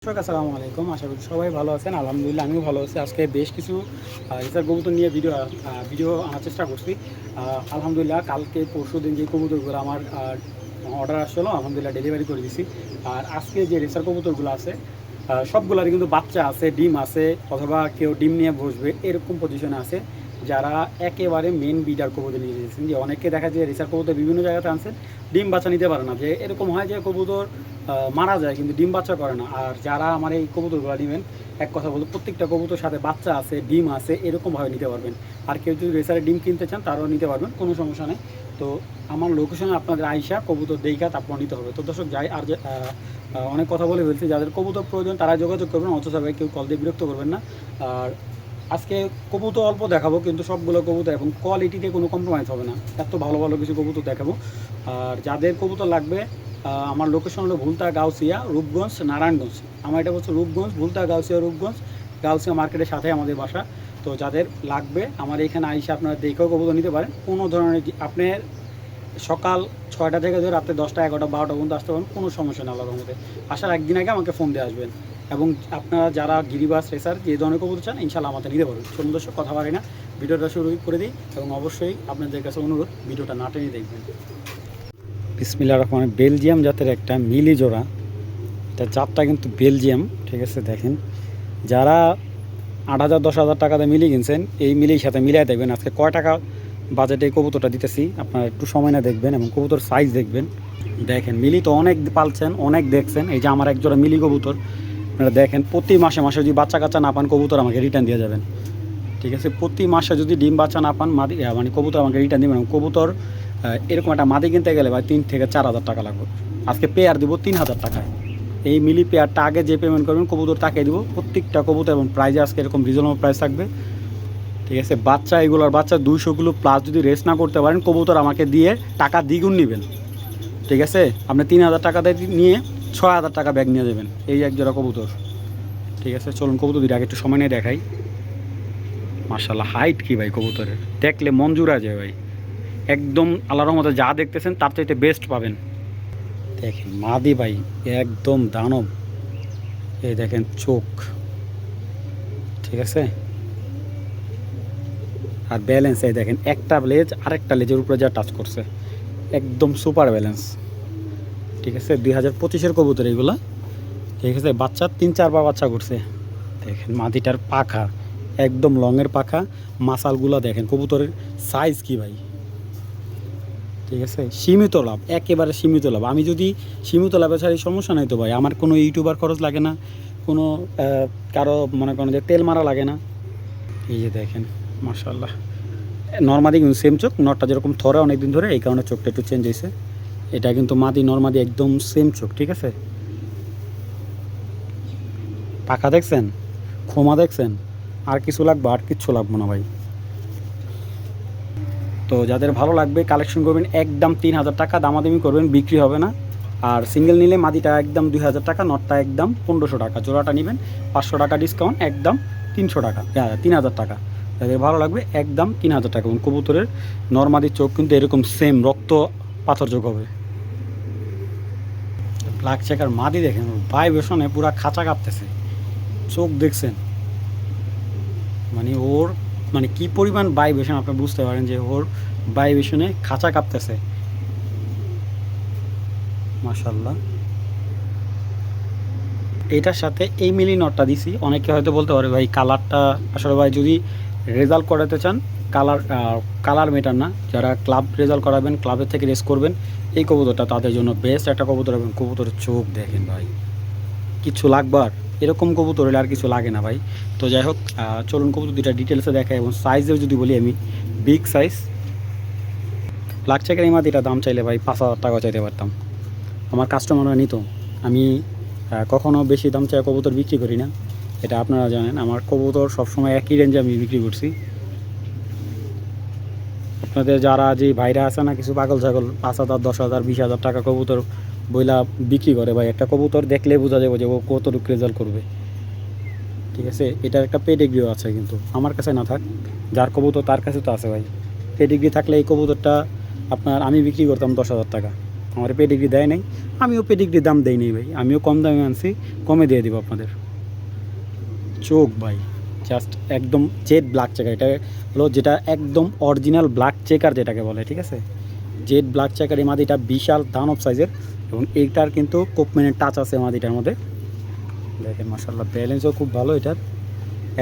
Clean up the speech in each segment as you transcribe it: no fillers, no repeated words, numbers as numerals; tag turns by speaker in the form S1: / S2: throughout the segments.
S1: দর্শক আসসালামু আলাইকুম, আশা করি সবাই ভালো আছেন। আলহামদুলিল্লাহ আমিও ভালো আছি। আজকে বেশ কিছু রিসার কবুতর নিয়ে ভিডিও আনার চেষ্টা করছি। আলহামদুলিল্লাহ কালকে পরশু দিন যে কবুতরগুলো আমার অর্ডার আসলো আলহামদুলিল্লাহ ডেলিভারি করে দিছি। আর আজকে যে রেসার কবুতরগুলো আছে সবগুলারই কিন্তু বাচ্চা আছে, ডিম আছে, অথবা কেউ ডিম নিয়ে বসবে এরকম পজিশনে আছে, যারা একেবারে মেন বিডার কবুতর নিয়ে দিয়েছেন। যে অনেকে দেখা যায় রেসার কবুতর বিভিন্ন জায়গাতে আনছেন, ডিম বাচ্চা নিতে পারে না। যে এরকম হয় যে কবুতর মারা যায় কিন্তু ডিম বাচ্চা করে না। আর যারা আমার এই কবুতরগুলো নেবেন, এক কথা বলতে প্রত্যেকটা কবুতর সাথে বাচ্চা আছে, ডিম আছে, এরকমভাবে নিতে পারবেন। আর কেউ যদি রেসারে ডিম কিনতে চান তারাও নিতে পারবেন, কোনো সমস্যা নেই। তো আমার লোকেশনে আপনাদের আইসা কবুতর দেখা তারপর নিতে হবে। তো দর্শক যাই আর অনেক কথা বলে ফেলছি, যাদের কবুতর প্রয়োজন তারা যোগাযোগ করবেন, অথচ ভাই কেউ কল দিয়ে বিরক্ত করবেন না। আর আজকে কবুতর অল্প দেখাবো, কিন্তু সবগুলো কবুতর এবং কোয়ালিটিতে কোনো কম্প্রোমাইজ হবে না, এত ভালো ভালো কিছু কবুতর দেখাবো। আর যাদের কবুতর লাগবে, আমার লোকেশন হলো ভুলতা, গাউসিয়া, রূপগঞ্জ, নারায়ণগঞ্জ। আমার এটা বলছে রূপগঞ্জ, ভুলতা, গাউসিয়া, রূপগঞ্জ, গাউসিয়া মার্কেটের সাথে আমাদের বাসা। তো যাদের লাগবে আমার এখানে আইসা আপনারা দেখেও কবুতর নিতে পারেন। কোনো ধরনের আপনার সকাল 6টা থেকে ধরে রাত্রে 10টা, 11টা, 12টা পর্যন্ত আসতে পারেন, কোনো সমস্যা না। আল্লাহর রহমতে আসার একদিন আগে আমাকে ফোন দিয়ে আসবেন। এবং আপনারা যারা গিরিবাস রেসার যে ধরনের কবুতর চান ইনশাল্লাহ আমাদের নিতে পারবেন। চলুন দর্শক কথা বাড়ি না, ভিডিওটা শুরু করে দিই। এবং অবশ্যই আপনাদের কাছে অনুরোধ, ভিডিওটা না টেনে দেখবেন। বিসমিল্লাহির রহমানির রহিম। বেলজিয়াম জাতের একটা মিলি জোড়া, এটা জাতটা কিন্তু বেলজিয়াম, ঠিক আছে। দেখেন, যারা 8,000 10,000 টাকাতে মিলি কিনছেন, এই মিলির সাথে মিলাই দেখবেন আজকে কয় টাকা বাজেটে এই কবুতরটা দিতেছি। আপনারা একটু সময় না দেখবেন এবং কবুতর সাইজ দেখবেন। দেখেন, মিলি তো অনেক পালছেন, অনেক দেখছেন। এই যে আমার এক জোড়া মিলি কবুতর, আপনারা দেখেন প্রতি মাসে মাসে যদি বাচ্চা কাচ্চা না পান কবুতর আমাকে রিটার্ন দিয়ে যাবেন, ঠিক আছে। প্রতি মাসে যদি ডিম বাচ্চা না পান মানে কবুতর আমাকে রিটার্ন দেবেন। কবুতর এরকম একটা মাদি কিনতে গেলে ভাই 3 থেকে 4,000 টাকা লাগবে। আজকে পেয়ার দিব 3,000 টাকায়। এই মিলি পেয়ারটা আগে যে পেমেন্ট করবেন কবুতর তাকে দিব। প্রত্যেকটা কবুতর এবং প্রাইজে আজকে এরকম রিজনেবল প্রাইস থাকবে, ঠিক আছে। বাচ্চা এগুলোর বাচ্চা 200 কিলো প্লাস যদি রেস্ট না করতে পারেন কবুতর আমাকে দিয়ে টাকা দ্বিগুণ নেবেন, ঠিক আছে। আপনি 3,000 টাকা নিয়ে 6,000 টাকা ব্যাগ নিয়ে যাবেন, এই এক জোড়া কবুতর, ঠিক আছে। চলুন কবুতর দুটো আগে একটু সময় নিয়ে দেখাই। মাশাআল্লাহ, হাইট কি ভাই কবুতরের, দেখলে মন জুড়া যায় ভাই। একদম আল্লাহর রহমতে যা দেখতেছেন তার চাইতে বেস্ট পাবেন। দেখেন মাদি ভাই একদম দানব, এই দেখেন চোখ, ঠিক আছে। আর ব্যালেন্স এই দেখেন, একটা লেজ আরেকটা লেজের উপরে যা টাচ করছে, একদম সুপার ব্যালেন্স, ঠিক আছে। 2025-এর কবুতর এইগুলা, ঠিক আছে। বাচ্চা 3-4 বার বাচ্চা করছে। দেখেন মাদিটার পাখা একদম লংয়ের পাখা, মাসালগুলো দেখেন, কবুতরের সাইজ কি ভাই, ঠিক আছে। সীমিত লাভ, একেবারে সীমিত লাভ। আমি যদি সীমিত লাভে ছাড়ি সমস্যা নাই তো ভাই, আমার কোনো ইউটিউবার খরচ লাগে না, কোনো কারো মনে করেন যে তেল মারা লাগে না। এই যে দেখেন মাশাআল্লাহ, নর্মাদি কিন্তু সেম চোখ, নটটা যেরকম থরে অনেক দিন ধরে, এই কারণে চোখটা একটু চেঞ্জ হয়েছে। এটা কিন্তু মাদি নর্মাদি একদম সেম চোখ, ঠিক আছে। পাখা দেখছেন, খোমা দেখছেন, আর কিছু লাগবে? আর কিচ্ছু লাগবে না ভাই। তো যাদের ভালো লাগবে কালেকশন করবেন, একদম 3,000 টাকা দামাদামি করবেন, বিক্রি হবে না। আর সিঙ্গেল নিলে মাদিটা একদম 2,000 টাকা, নটটা একদম 1,500 টাকা, জোড়াটা নেবেন 500 টাকা ডিসকাউন্ট, একদম 300 টাকা, 3,000 টাকা। যাদের ভালো লাগবে একদম 3,000 টাকা। এবং কবুতরের নর্মাদি চোখ কিন্তু এরকম সেম রক্ত পাথর চোখ হবে। ব্ল্যাক চেকার মাদি দেখেন, ভাইব্রেশনে পুরা খাঁচা কাঁপতেছে, চোখ দেখছেন, মানে ওর মানে কি পরিমাণ ভাইব্রেশন আপনি বুঝতে পারেন যে ওর ভাইব্রেশনে খাঁচা কাঁপতেছে। মাশাআল্লাহ, এটার সাথে এই মিলি নটটা দিছি। অনেকে হয়তো বলতে পারে ভাই কালারটা, আসলে ভাই যদি রেজাল্ট করাতে চান কালার মেটার না, যারা ক্লাব রেজাল্ট করাবেন, ক্লাবের থেকে রেস করবেন, এই কবুতরটা তাদের জন্য বেস্ট একটা কবুতর। এবং কবুতরের চোখ দেখেন ভাই, কিছু লাগবার এরকম কবুতর হলে আর কিছু লাগে না ভাই। তো যাই হোক, চলুন কবুতর দুটা ডিটেলসে দেখায়। এবং সাইজেও যদি বলি আমি, বিগ সাইজ ব্ল্যাক চেকার এই মাদিটা দাম চাইলে ভাই 5,000 টাকা চাইতে পারতাম, আমার কাস্টমাররা নিত। আমি কখনও বেশি দাম চাই কবুতর বিক্রি করি না, এটা আপনারা জানেন। আমার কবুতর সবসময় একই রেঞ্জে আমি বিক্রি করছি। আপনাদের যারা যে ভাইরা আছে না, কিছু পাগল ছাগল 5,000 10,000 20,000 টাকা কবুতর বইলা বিক্রি করে ভাই, একটা কবুতর দেখলে বোঝা যাবে যে ও কতটুকু রেজাল্ট করবে, ঠিক আছে। এটার একটা পেডিগ্রিও আছে, কিন্তু আমার কাছে না থাক, যার কবুতর তার কাছে তো আছে ভাই। পেডিগ্রি থাকলে এই কবুতরটা আপনার আমি বিক্রি করতাম 10,000 টাকা, আমার পেডিগ্রি দেয় নাই, আমিও পেডিগ্রি দাম দেই নাই ভাই, আমিও কম দামে আনছি, কমে দিয়ে দিব আপনাদের। চোখ ভাই জাস্ট একদম জেড ব্ল্যাক চেকার, এটা হলো যেটা একদম অরিজিনাল ব্ল্যাক চেকার যেটাকে বলে, ঠিক আছে, জেড ব্ল্যাক চেকার। এই মাদিটা বিশাল দানব সাইজের এবং এইটার কিন্তু কোপম্যানের টাচ আছে মাদিটার মধ্যে। দেখেন মাশাআল্লাহ ব্যালেন্সও খুব ভালো এটার,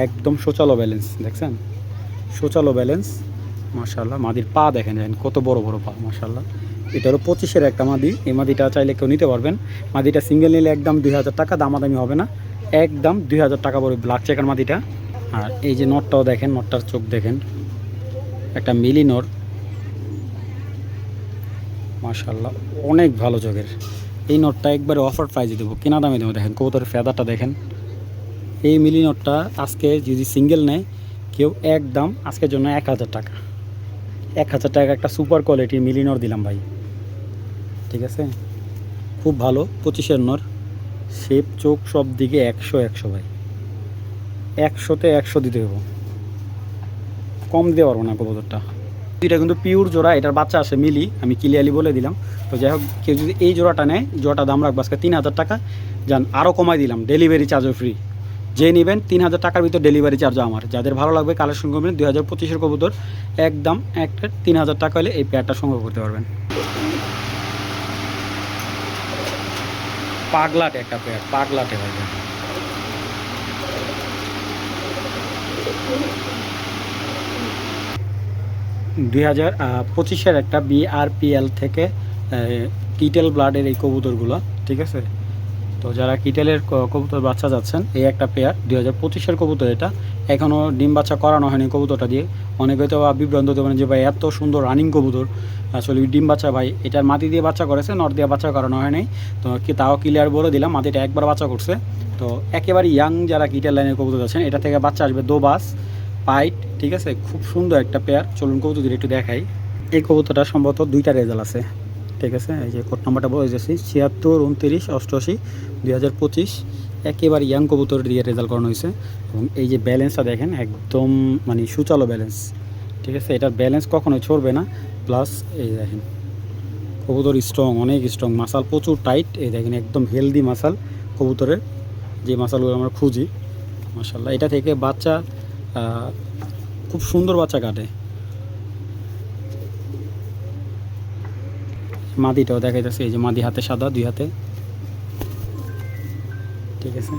S1: একদম সোচালো ব্যালেন্স, দেখছেন সোচালো ব্যালেন্স মাশাআল্লাহ। মাদির পা দেখেন কত বড় বড় পা মাশাআল্লাহ। এটা হলো 25-এর একটা মাদি, এই মাদিটা চাইলে কেউ নিতে পারবেন। মাদিটা সিঙ্গেল নিলে একদম 2000 টাকা, দামাদামি হবে না, একদম 2000 টাকা পড়বে ব্ল্যাক চেকার মাদিটা। আর এই যে নটটাও দেখেন, নটটার চোখ দেখেন, একটা মিলি নর মাশাআল্লাহ, অনেক ভালো চোখের। এই নটটা একবারে অফার প্রাইজে দেবো, কেনা দামে দেবো। দেখেন কবুতরের ফেদারটা দেখেন। এই মিলি নটটা আজকে যদি সিঙ্গেল নেয় কেউ, একদম আজকের জন্য 1000 টাকা, 1000 টাকা একটা সুপার কোয়ালিটির মিলি নর দিলাম ভাই, ঠিক আছে, খুব ভালো 25-এর নর, শেপ চোখ সব দিকে 100 ভাই, 100-তে 100 দিতে দেবো, কম দিতে পারবো না কবুতরটা। এটা কিন্তু পিওর জোড়া, এটার বাচ্চা আসে মিলি, আমি ক্লিয়ারলি বলে দিলাম। তো যাই হোক, কেউ যদি এই জোড়াটা নেয়, জোড়াটা দাম রাখবো আজকে 3000 টাকা, যান আরও কমাই দিলাম, ডেলিভারি চার্জও ফ্রি। যে নেবেন 3000 টাকার ভিতর ডেলিভারি চার্জও আমার। যাদের ভালো লাগবে কালেকশন করবেন, 2025-এর কবুতর, একদম একটা 3000 টাকা হলে এই পেয়ারটা সংগ্রহ করতে পারবেন। পাগলাটে একটা পেয়ার, পাগলাটে ভাই, 2025-এর একটা BRPL থেকে কিটেল ব্লাডের এই কবুতরগুলো, ঠিক আছে। তো যারা কিটেলের কবুতর বাচ্চা যাচ্ছেন, এই একটা পেয়ার 2025-এর কবুতর, এটা এখনও ডিম বাচ্চা করানো হয়নি কবুতরটা দিয়ে। অনেকে হয়তো বিভ্রান্ত হতে পারেন যে ভাই এত সুন্দর রানিং কবুতর, আসলে ডিম বাচ্চা ভাই, এটার মাটি দিয়ে বাচ্চা করেছে, নর দিয়ে বাচ্চা করানো হয়নি। তো কি তাও ক্লিয়ার বলে দিলাম, মাটিটা একবার বাচ্চা করছে। তো একেবারে ইয়াং যারা কিটেল লাইনের কবুতর আছেন, এটা থেকে বাচ্চা আসবে দোবাস পাইট, ঠিক আছে, খুব সুন্দর একটা পেয়ার। চলুন কবুতর একটু দেখাই। এই কবুতরটা সম্ভবত 2টা রেজাল্ট আছে, ঠিক আছে, এই যে কোড নাম্বারটা বলে দিয়েছি 76 29 88 2025, একেবারে ইয়াং কবুতর দিয়ে রেজাল্ট করানো হয়েছে। এবং এই যে ব্যালেন্সটা দেখেন, একদম মানে সুচালো ব্যালেন্স, ঠিক আছে, এটার ব্যালেন্স কখনোই ছড়বে না। প্লাস এই দেখেন কবুতর স্ট্রং, অনেক স্ট্রং, মাসাল প্রচুর টাইট, এই দেখেন একদম হেলদি মাসাল কবুতরের, যে মাসালগুলো আমরা খুঁজি মাশাআল্লাহ। এটা থেকে বাচ্চা খুব সুন্দর বাচ্চা কাটে। মাদিটাও দেখা যাচ্ছে, এই যে মাদি হাতে সাদা, 2 হাতে, ঠিক আছে।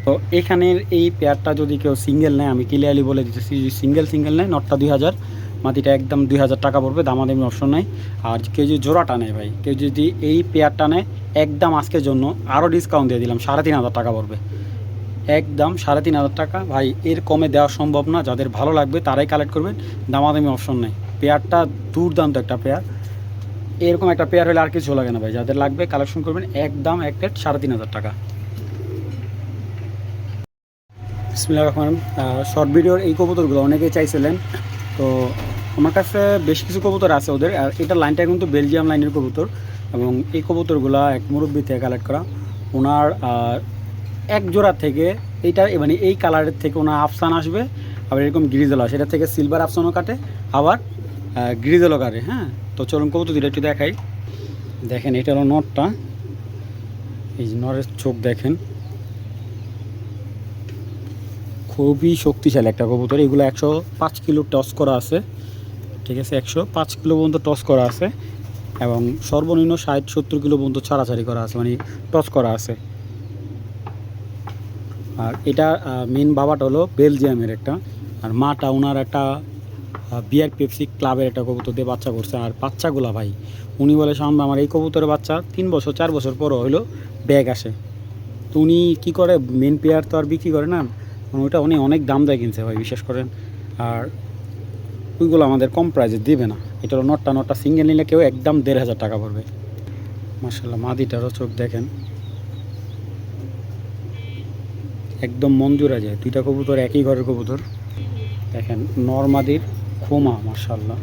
S1: তো এখানের এই পেয়ারটা যদি কেউ সিঙ্গেল নেয়, আমি ক্লিয়ারলি বলে দিতেছি, যদি সিঙ্গেল নেয় নটটা 2000, মাদিটা একদম 2000 টাকা পড়বে, দামাদামি অপশন নেই। আর কেউ যদি জোড়াটা নেয় ভাই, কেউ যদি এই পেয়ারটা নেয়, একদম আজকের জন্য আরও ডিসকাউন্ট দিয়ে দিলাম, 3500 টাকা পড়বে, একদম 3500 টাকা ভাই, এর কমে দেওয়া সম্ভব না। যাদের ভালো লাগবে তারাই কালেক্ট করবেন, দামাদামি অপশন নেই। পেয়ারটা দুর্দান্ত একটা পেয়ার, এরকম একটা পেয়ার হলে আর কিছু লাগে না ভাই। যাদের লাগবে কালেকশন করবেন, একদম এক প্লেট 3500 টাকা। বিসমিল্লাহির রহমানির রহিম। শর্ট ভিডিওর এই কবুতরগুলো অনেকেই চাইছিলেন, তো আমার কাছে বেশ কিছু কবুতর আছে ওদের। আর এটা লাইনটা কিন্তু বেলজিয়াম লাইনের কবুতর, এবং এই কবুতরগুলো এক মুরব্বি থেকে কালেক্ট করা। ওনার এক জোড়া থেকে এইটা মানে এই কালারের থেকে ওনার আফসান আসবে, আবার এরকম গ্রিজেল আসে, এটা থেকে সিলভার আফসানও কাটে, আবার গ্রিজেলও কাটে। হ্যাঁ, তো চলুন কবুতর দুটো একটু দেখাই। দেখেন এটা হলো নটটা, এই যে নরের চোখ দেখেন, খুবই শক্তিশালী একটা কবুতর। এগুলো 105 কিলো টস করা আছে, ঠিক আছে, 105 কিলো পর্যন্ত টস করা আছে, এবং সর্বনিম্ন 60-70 কিলো পর্যন্ত ছাড়াছাড়ি করা আছে, মানে টস করা আছে। আর এটা মেন বাবাটা হলো বেলজিয়ামের একটা, আর মাটা ওনার একটা BRPFC ক্লাবের একটা কবুতর দিয়ে বাচ্চা করছে। আর বাচ্চাগুলা ভাই, উনি বলে সামনে আমার এই কবুতরের বাচ্চা 3 বছর 4 বছর পরও হইলো ব্যাগ আসে। তো উনি কী করে, মেন পেয়ার তো আর বিক্রি করে না, ওইটা উনি অনেক দাম দেয় কিনছে ভাই, বিশ্বাস করেন। আর ওইগুলো আমাদের কম প্রাইজে দিবে না। এটা হলো নটটা সিঙ্গেল নিলে কেউ একদম 1500 টাকা পড়বে। মাশাআল্লাহ, মাদিটারও চোখ দেখেন, একদম মন জুড়ে যায়। 2টা কবুতর একই ঘরের কবুতর, দেখেন নরমাদির খোমা মাশাআল্লাহ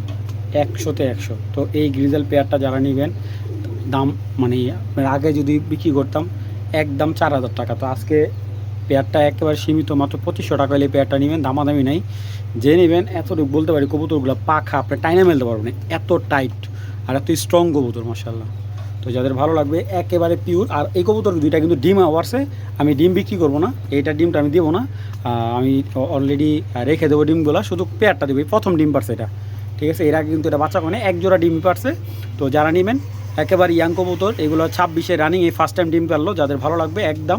S1: 100-তে 100। তো এই গ্রিজেল পেয়ারটা যারা নেবেন, দাম মানে আগে যদি বিক্রি করতাম একদম 4000 টাকা, তো আজকে পেয়ারটা একেবারে সীমিত, মাত্র 2500 টাকা হলে পেয়ারটা নেবেন, দামাদামি নাই। যে নেবেন এতটুকু বলতে পারি, কবুতরগুলো পাখা আপনি টাইনে মেলতে পারবেন, এত টাইট আর এত স্ট্রং কবুতর মাশাআল্লাহ। তো যাদের ভালো লাগবে একেবারে পিওর। আর এই কবুতর দুইটা কিন্তু ডিম আওয়ারসে, আমি ডিম বিক্রি করবো না, এইটা ডিমটা আমি দেবো না, আমি অলরেডি রেখে দেবো ডিমগুলো, শুধু পেয়ারটা দেবো, প্রথম ডিম পারছে এটা, ঠিক আছে। এর আগে কিন্তু এটা বাচ্চা মানে এক জোড়া ডিম পারছে। তো যারা নেবেন একেবারে ইয়াং কবুতর, এগুলো 26-এ রানিং, এই ফার্স্ট টাইম ডিম পারলো, যাদের ভালো লাগবে একদম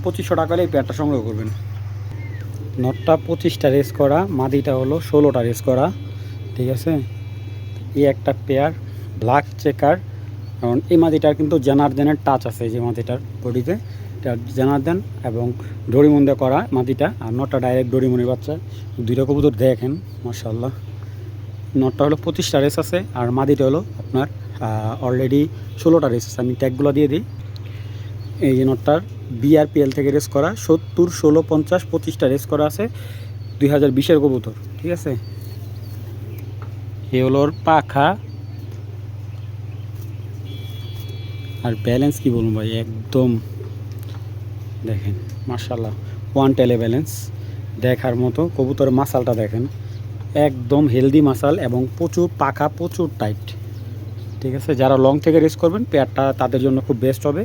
S1: 2500 টাকা হলে এই পেয়ারটা সংগ্রহ করবেন। নটটা 25টা রেস করা, মাদিটা হলো 16টা রেস করা, ঠিক আছে। এই একটা পেয়ার ব্ল্যাক চেকার, কারণ এই মাদিটার কিন্তু জেনার্দেনের টাচ আছে, যে মাদিটার বডিতে এটা জেনার্দেন এবং ডরিমন করা মাদিটা, আর নটটা ডাইরেক্ট ডরিমনের বাচ্চা। দুইটা কবুতর দেখেন মাশাআল্লাহ। নটটা হলো 25টা রেস আছে, আর মাদিটা হলো আপনার অলরেডি 16টা রেস আছে। আমি ট্যাগগুলো দিয়ে দিই। এই যে নটটার বিআরপিএল থেকে রেস করা 70, 16, 50, 25টা রেস করা আছে, 2020-এর কবুতর, ঠিক আছে। এ হলো ওর পাখা, আর ব্যালেন্স কি বলুন ভাই, একদম দেখেন মাশাআল্লাহ, ওয়ান টেলে ব্যালেন্স দেখার মতো। কবুতরের মাসালটা দেখেন, একদম হেলদি মাসাল এবং প্রচুর পাখা, প্রচুর টাইট, ঠিক আছে। যারা লং থেকে রেস করবেন পেয়ারটা তাদের জন্য খুব বেস্ট হবে।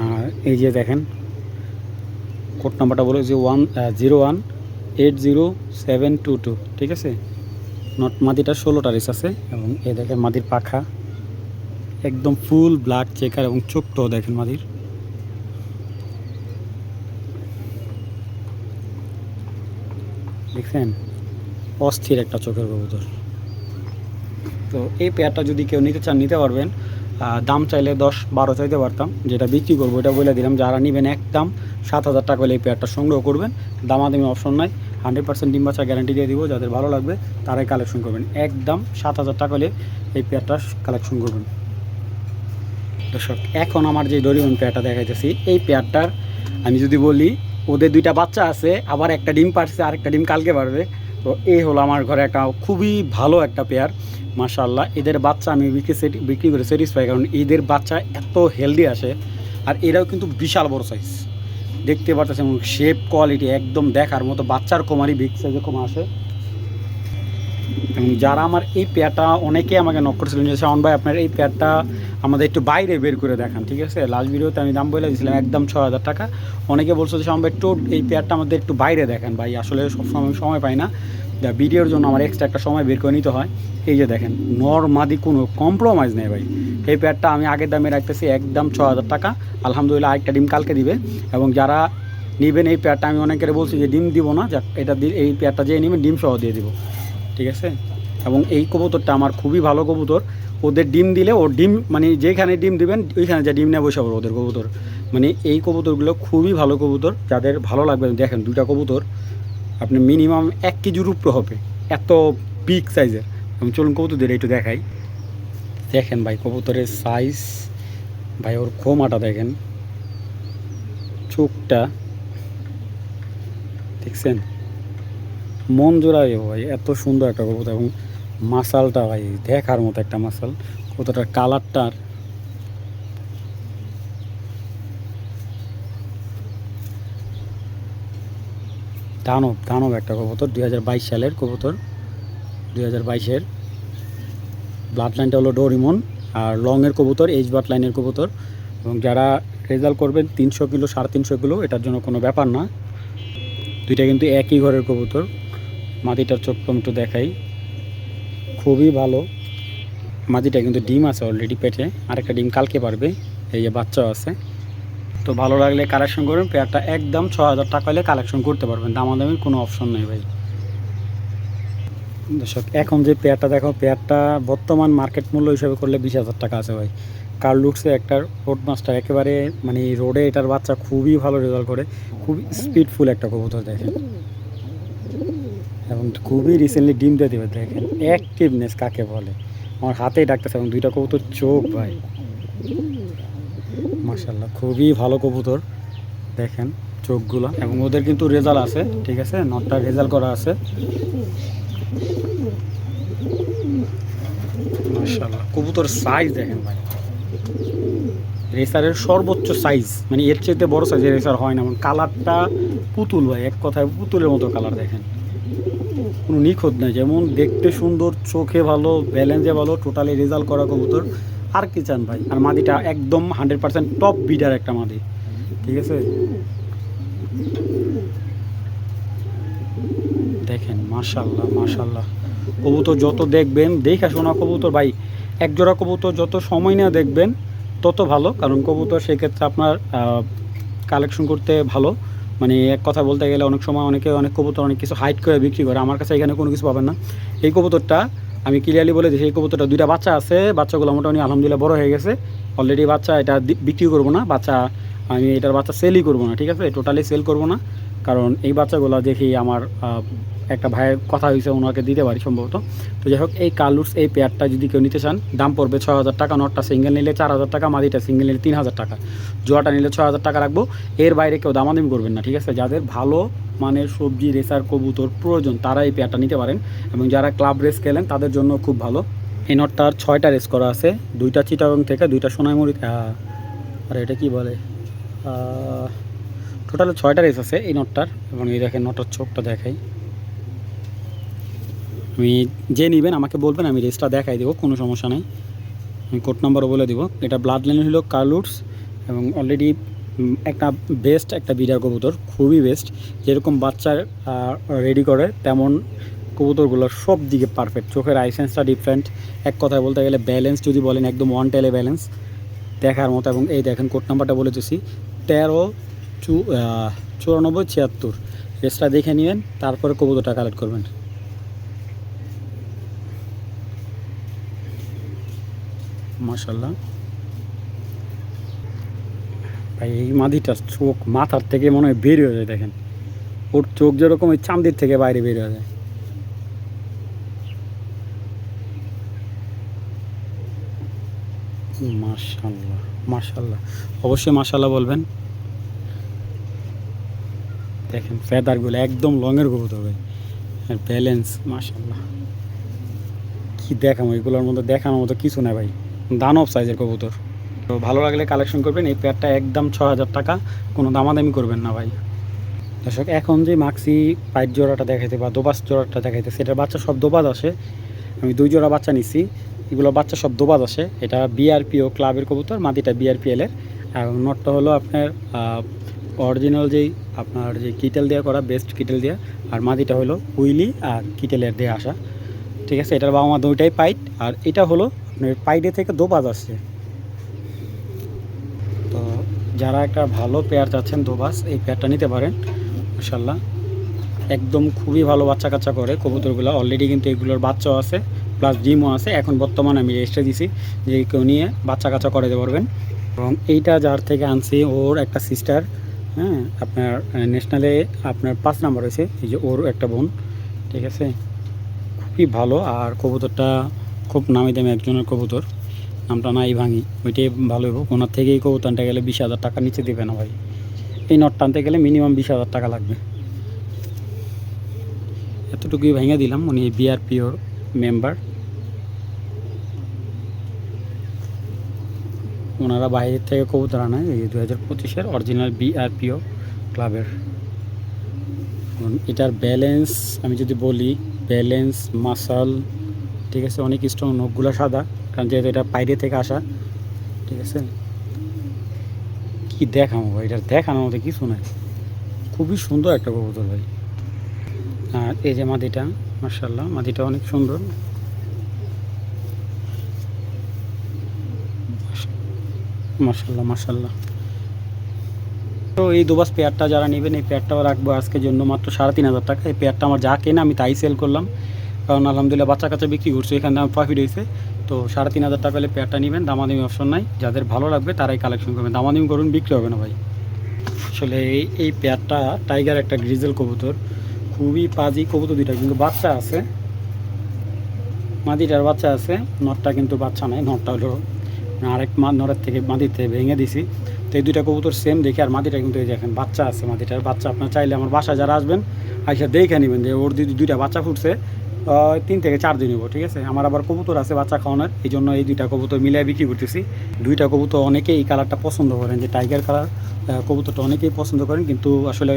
S1: আর এই যে দেখেন কোড নাম্বারটা বলে যে 101807222, ঠিক আছে। নট মাদিটা 16টা রেস আছে, এবং এই দেখেন মাদির পাখা একদম ফুল ব্ল্যাক চেকার, এবং চোখটাও দেখেন মাদির, দেখছেন অস্থির একটা চোখের কবুতর। তো এই পেয়ারটা যদি কেউ নিতে চান নিতে পারবেন। দাম চাইলে 10-12 চাইতে পারতাম, যেটা বিক্রি করবো এটা বলে দিলাম। যারা নেবেন একদম 7000 টাকা হলে এই পেয়ারটা সংগ্রহ করবেন, দামাদামি অপশন নাই, 100% ডিম বাচ্চা গ্যারান্টি দিয়ে দিব। যাদের ভালো লাগবে তারাই কালেকশন করবেন, একদম 7000 টাকা হলে এই পেয়ারটা কালেকশন করবেন। দর্শক এখন আমার যে ডরিমন পেয়ারটা দেখাইতেছি, এই পেয়ারটার আমি যদি বলি ওদের দুইটা বাচ্চা আছে, আবার একটা ডিম পারছে, আরেকটা ডিম কালকে পারবে। তো এই হলো আমার ঘরে একটা খুবই ভালো একটা পেয়ার মাশাআল্লাহ। এদের বাচ্চা আমি বিক্রি করে স্যাটিসফাই, কারণ এদের বাচ্চা এত হেলদি আসে, আর এরাও কিন্তু বিশাল বড় সাইজ দেখতে পারতেছেন, শেপ কোয়ালিটি একদম দেখার মতো, বাচ্চার কমারই বিগ সাইজে কমা আসে। এবং যারা আমার এই পেয়ারটা, অনেকে আমাকে নক করেছিলেন যে শাওন ভাই আপনার এই পেয়ারটা আমাদের একটু বাইরে বের করে দেখান, ঠিক আছে। লাস্ট ভিডিওতে আমি দাম বলে দিয়েছিলাম একদম 6000 টাকা। অনেকে বলছে যে শাওন ভাই একটু এই পেয়ারটা আমাদের একটু বাইরে দেখান। ভাই আসলে সবসময় আমি সময় পাই না, ভিডিওর জন্য আমার এক্সট্রা একটা সময় বের করে নিতে হয়। এই যে দেখেন নর মাদি কোনো কম্প্রোমাইজ নেই ভাই। এই পেয়ারটা আমি আগের দামে রাখতেছি একদম 6000 টাকা। আলহামদুলিল্লাহ আরেকটা ডিম কালকে দিবে। এবং যারা নেবেন এই পেয়ারটা, আমি অনেকের বলছি যে ডিম দিব না, যাক এটা এই পেয়ারটা যে নেবেন ডিম সহ দিয়ে দিব, ঠিক আছে। এবং এই কবুতরটা আমার খুবই ভালো কবুতর, ওদের ডিম দিলে ওর ডিম মানে যেখানে ডিম দিবেন ওইখানে যা ডিম নিয়ে বসে পড়ো ওদের কবুতর। মানে এই কবুতরগুলো খুবই ভালো কবুতর, যাদের ভালো লাগবে। দেখেন দুইটা কবুতর আপনি মিনিমাম 1 কেজির উপরে হবে, এত বিগ সাইজের। আমি চলুন কবুতরদের একটু দেখাই। দেখেন ভাই কবুতরের সাইজ, ভাই ওর খোমাটা দেখেন, চোখটা দেখছেন, মন জোড়াই ভাই, এত সুন্দর একটা কবুতর। এবং মাসালটা ভাই দেখার মতো একটা মাসাল, কবুতরটার কালারটার দানব একটা কবুতর, 2022 সালের কবুতর, 2022-এর। ব্লাড লাইনটা হলো ডোরিমন, আর লংয়ের কবুতর, এইচ ব্লাড লাইনের কবুতর। এবং যারা রেজাল্ট করবেন 300 কিলো 350 কিলো, এটার জন্য কোনো ব্যাপার না। দুইটা কিন্তু একই ঘরের কবুতর। মাদিটার চোখ একটু দেখাই, খুবই ভালো। মাদিটা কিন্তু ডিম আছে অলরেডি পেটে, আরেকটা ডিম কালকে পারবে, এই যে বাচ্চাও আছে। তো ভালো লাগলে কালেকশন করবেন। পেয়ারটা একদম 6000 টাকা হলে কালেকশন করতে পারবেন, দামাদামির কোনো অপশন নেই ভাই। দর্শক এখন যে পেয়ারটা দেখো, পেয়ারটা বর্তমান মার্কেট মূল্য হিসাবে করলে 20,000 টাকা আছে ভাই। কার্লুটসে একটা রোড মাস্টার, একেবারে মানে রোডে এটার বাচ্চা খুবই ভালো রেজাল্ট করে, খুবই স্পিডফুল একটা কবুতর দেখেন। এবং খুবই রিসেন্টলি ডিম দিয়ে দেবে, দেখেন অ্যাক্টিভনেস কাকে বলে, আমার হাতেই ডাকতেছে। এবং দুইটা কবুতর চোখ ভাই মাশাআল্লাহ, খুবই ভালো কবুতর দেখেন চোখগুলো। এবং ওদের কিন্তু রেজাল্ট আছে, ঠিক আছে, নটটা রেজাল্ট করা আছে মাশাআল্লাহ। কবুতর সাইজ দেখেন ভাই, রেসারের সর্বোচ্চ সাইজ, মানে এর চাইতে বড় সাইজের রেসার হয় না। কালারটা পুতুল ভাই, এক কথায় পুতুলের মতো কালার দেখেন। কোনো নিখুঁত নাই, যেমন দেখতে সুন্দর, চোখে ভালো, ব্যালেন্সে ভালো, টোটালি রেজাল্ট করা কবুতর। আর কি চান ভাই? আর মাদিটা একদম 100% টপ বিডার একটা মাদি, ঠিক আছে। দেখেন মাশাল্লাহ মাশাল্লাহ, কবুতর যত দেখবেন দেখা শোনা কবুতর ভাই, একজোড়া কবুতর যত সময় নিয়ে দেখবেন তত ভালো, কারণ কবুতর সেক্ষেত্রে আপনার কালেকশন করতে ভালো। মানে এক কথা বলতে গেলে অনেক সময় অনেক কবুতর অনেক কিছু হাইট করে বিক্রি করে, আমার কাছে এখানে কোনো কিছু পাবেন না। এই কবুতরটা আমি ক্লিয়ারলি বলে দিচ্ছি, এই কবুতরটা 2টা বাচ্চা আছে, বাচ্চাগুলো মোটামুটি আলহামদুলিল্লাহ বড় হয়ে গেছে অলরেডি। বাচ্চা এটা বিক্রি করবো না, বাচ্চা আমি এটার বাচ্চা সেলই করবো না, ঠিক আছে, টোটালি সেল করবো না, কারণ এই বাচ্চাগুলো দেখি আমার একটা ভাইয়ের কথা হয়েছে, ওনাকে দিতে পারি সম্ভবত। তো যাই হোক, এই কালুস এই পেয়ারটা যদি কেউ নিতে চান, দাম পড়বে 6,000 টাকা। নটটা সিঙ্গেল নিলে 4,000 টাকা, মাদিটা সিঙ্গেল নিলে 3,000 টাকা, জোয়াটা নিলে 6,000 টাকা রাখবো। এর বাইরে কেউ দামাদামি করবেন না, ঠিক আছে। যাদের ভালো মানের সবজি রেসার কবুতর প্রয়োজন তারা এই পেয়ারটা নিতে পারেন, এবং যারা ক্লাব রেস খেলেন তাদের জন্য খুব ভালো। এই নটটার 6টা রেস করা আছে, 2টা চিটাগং থেকে, 2টা সোনাইমুড়ি, আর এটা কি বলে, টোটালে 6টা রেস আছে এই নটটার। এবং এই দেখেন নটটার চোখটা দেখাই, আমি যে নেবেন আমাকে বলবেন, আমি রেসটা দেখাই দেবো, কোনো সমস্যা নেই, আমি কোড নাম্বারও বলে দেবো। এটা ব্লাড লাইন হলো কালুটস, এবং অলরেডি একটা বেস্ট একটা বিডার কবুতর, খুবই বেস্ট। যেরকম বাচ্চার রেডি করে তেমন কবুতরগুলো সব দিকে পারফেক্ট, চোখের আইসেন্সটা ডিফারেন্ট, এক কথায় বলতে গেলে ব্যালেন্স যদি বলেন একদম ওয়ান টেলে ব্যালেন্স দেখার মতো। এবং এই দেখেন কোড নাম্বারটা বলে দিচ্ছি, 139476। রেসটা দেখে নেবেন, তারপরে কবুতরটা কালেক্ট করবেন। মাশাল্লাহ ভাই, এই মাদিটার চোখ মাথার থেকে মনে হয় বের হয়ে যায়, দেখেন ওর চোখ যেরকম ওই চান্দির থেকে বাইরে বের হয়ে যায়। মাশাল্লাহ মাশাল্লাহ, অবশ্যই মাশাল্লাহ বলবেন। দেখেন ফেদারগুলো একদম লংয়ের কবুতর ভাই, আর ব্যালেন্স মাশাল্লাহ, কি দেখাম, এগুলোর মধ্যে দেখানোর মতো কিছু না ভাই, দানব সাইজের কবুতর। তো ভালো লাগলে কালেকশন করবেন। এই পেয়ারটা একদম 6,000 টাকা, কোনো দামাদামি করবেন না ভাই। দর্শক, এখন যে মাক্সি পাইট জোড়াটা দেখাইতে বা দোবাস জোড়াটা দেখাইতে, সেটার বাচ্চা সব দোবাজ আসে, আমি 2 জোড়া বাচ্চা নিচ্ছি, এগুলো বাচ্চা সব দোবাজ আসে। এটা বিআরপিও ক্লাবের কবুতর, মাদিটা বিআরপিএলের, এবং নটটা হলো আপনার অরিজিনাল যেই আপনার যে কিটেল দেওয়া করা, বেস্ট কিটেল দেওয়া, আর মাদিটা হলো উইলি আর কিটেলের দিয়ে আসা, ঠিক আছে। এটার বাবা মা দুইটাই পাইট, আর এটা হলো আপনার পাইডে থেকে দোবাজ আসছে। তো যারা একটা ভালো পেয়ার চাচ্ছেন দোবাস, এই পেয়ারটা নিতে পারেন। মাশাল্লাহ একদম খুবই ভালো বাচ্চা কাচ্চা করে কবুতরগুলো, অলরেডি কিন্তু এগুলোর বাচ্চাও আছে প্লাস ডিমও আছে। এখন বর্তমানে আমি রেজিস্ট্রে দিছি, যে কেউ নিয়ে বাচ্চা কাচ্চা করে দিতে পারবেন। এবং এইটা যার থেকে আনছি ওর একটা সিস্টার, হ্যাঁ, আপনার ন্যাশনালে আপনার 5 নাম্বার হয়েছে, এই যে ওর একটা বোন, ঠিক আছে, খুবই ভালো। আর কবুতরটা খুব নামি দামি একজনের কবুতর, নামটা নাই ভাঙি, ওইটাই ভালো হইব। ওনার থেকে এই কবুতরটা গেলে 20,000 টাকা নিচে দেবে না ভাই, এই নট টানতে গেলে মিনিমাম 20,000 টাকা লাগবে। এতটুকুই ভেঙে দিলাম, উনি বিআরপিওর মেম্বার, ওনারা বাইরের থেকে কবুতর আনায়, এই 2025-এর অরিজিনাল বিআরপিও ক্লাবের। এটার ব্যালেন্স আমি যদি বলি, ব্যালেন্স মাসাল, ঠিক আছে, অনেক স্ট্রং, নখগুলো সাদা, কারণ যেহেতু এটা বাইরে থেকে আসা, ঠিক আছে। কি দেখাবো ভাই, এটার দেখানোর মতো কিছু নাই, খুবই সুন্দর একটা কবুতর ভাই। আর এই যে মাদিটা, মাশাআল্লাহ মাদিটা অনেক সুন্দর, মাশাআল্লাহ মাশাআল্লাহ। তো এই দুবাস পেয়ারটা যারা নেবেন, এই পেয়ারটাও রাখবো আজকের জন্য মাত্র 3,500 টাকা। এই পেয়ারটা আমার যা কেনা আমি তাই সেল করলাম, কারণ আলহামদুলিল্লাহ বাচ্চা কাচ্চা বিক্রি করছে, এখানে আমার প্রফিট হয়েছে। তো 3,500 টাকা হলে পেয়ারটা নেবেন, দামাদামি অপশন নাই, যাদের ভালো লাগবে তারাই কালেকশন করবেন, দামাদামি করুন, বিক্রি হবে না ভাই। আসলে এই পেয়ারটা টাইগার একটা গ্রিজেল কবুতর, খুবই পাজি কবুতর, দুইটা কিন্তু বাচ্চা আছে, মাদিটার বাচ্চা আছে, নটটা কিন্তু বাচ্চা নাই, নটটা হলো আরেক নরের থেকে মাদিতে ভেঙে দিছি। তো এই দুইটা কবুতর সেম দেখে, আর মাদিটা কিন্তু এই দেখেন বাচ্চা আছে, মাদিটার বাচ্চা। আপনার চাইলে আমার বাসায় যারা আসবেন আইসা দেখে নেবেন যে ওর দুইটা বাচ্চা ফুটছে, 3 থেকে 4 দিন হইব, ঠিক আছে। আমার আবার কবুতর আছে বাচ্চা খাওয়ানোর, এই জন্য এই 2টা কবুতর মিলিয়ে বিক্রি করতেছি। 2টা কবুতর অনেকেই এই কালারটা পছন্দ করেন, যে টাইগার কালার কবুতরটা অনেকেই পছন্দ করেন, কিন্তু আসলে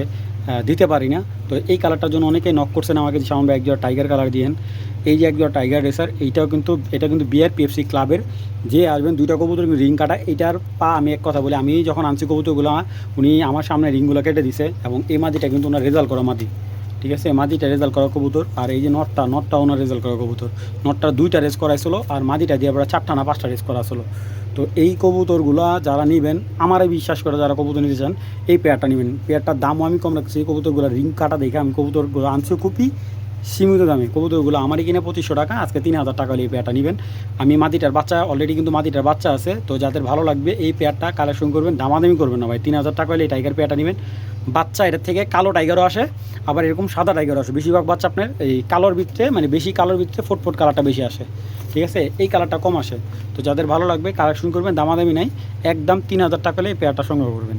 S1: দিতে পারি না। তো এই কালারটার জন্য অনেকেই নক করছেন আমাকে, যে শাওন ভাই এক জোড়া টাইগার কালার দিয়েন। এই যে এক জোড়া টাইগার রেসার, এটা কিন্তু বিআরপিএফসি ক্লাবের যে আসবেন 2টা কবুতর রিং কাটা। এইটার পা আমি এক কথা বলি, আমি যখন আনছি কবুতরগুলো উনি আমার সামনে রিংগুলো কেটে দিছে, এবং এই মাদিটা কিন্তু ওনার রেজাল্ট করা মাদি, ঠিক আছে। মাদিটা রেজাল্ট করা কবুতর, আর এই যে নটটা ওনার রেজাল্ট করা কবুতর। নটটা 2টা রেস করাইছিল, আর মাদিটা দিয়ে আবার 4টা না 5টা রেস করা ছিল। তো এই কবুতরগুলো যারা নেবেন, আমারই বিশ্বাস করে যারা কবুতর নিতে চান, এই পেয়ারটা নেবেন। পেয়ারটার দামও আমি কম রাখছি। এই কবুতরগুলো রিং কাটা দেখে আমি কবুতরগুলো আনছি খুবই সীমিত দামে। কবুতরগুলো আমারই কিনে 2500 টাকা, আজকে 3000 টাকা হলে এই পেয়ারটা নেবেন। আমি মাদিটার বাচ্চা অলরেডি কিন্তু মাদিটার বাচ্চা আছে, তো যাদের ভালো লাগবে এই পেয়ারটা কালেকশন করবেন, দামাদামি করবেন না ভাই। 3000 টাকা হলে এই টাইগার পেয়ারটা নেবেন। বাচ্চা এটার থেকে কালো টাইগারও আসে, আবার এরকম সাদা টাইগারও আসে। বেশিরভাগ বাচ্চা আপনার এই কালোর ভিতরে, মানে বেশি কালোর ভিতরে ফুটফুট কালারটা বেশি আসে, ঠিক আছে। এই কালারটা কম আসে। তো যাদের ভালো লাগবে কালেকশন করবেন, দামাদামি নাই, একদম 3000 টাকা হলে এই পেয়ারটা সংগ্রহ করবেন।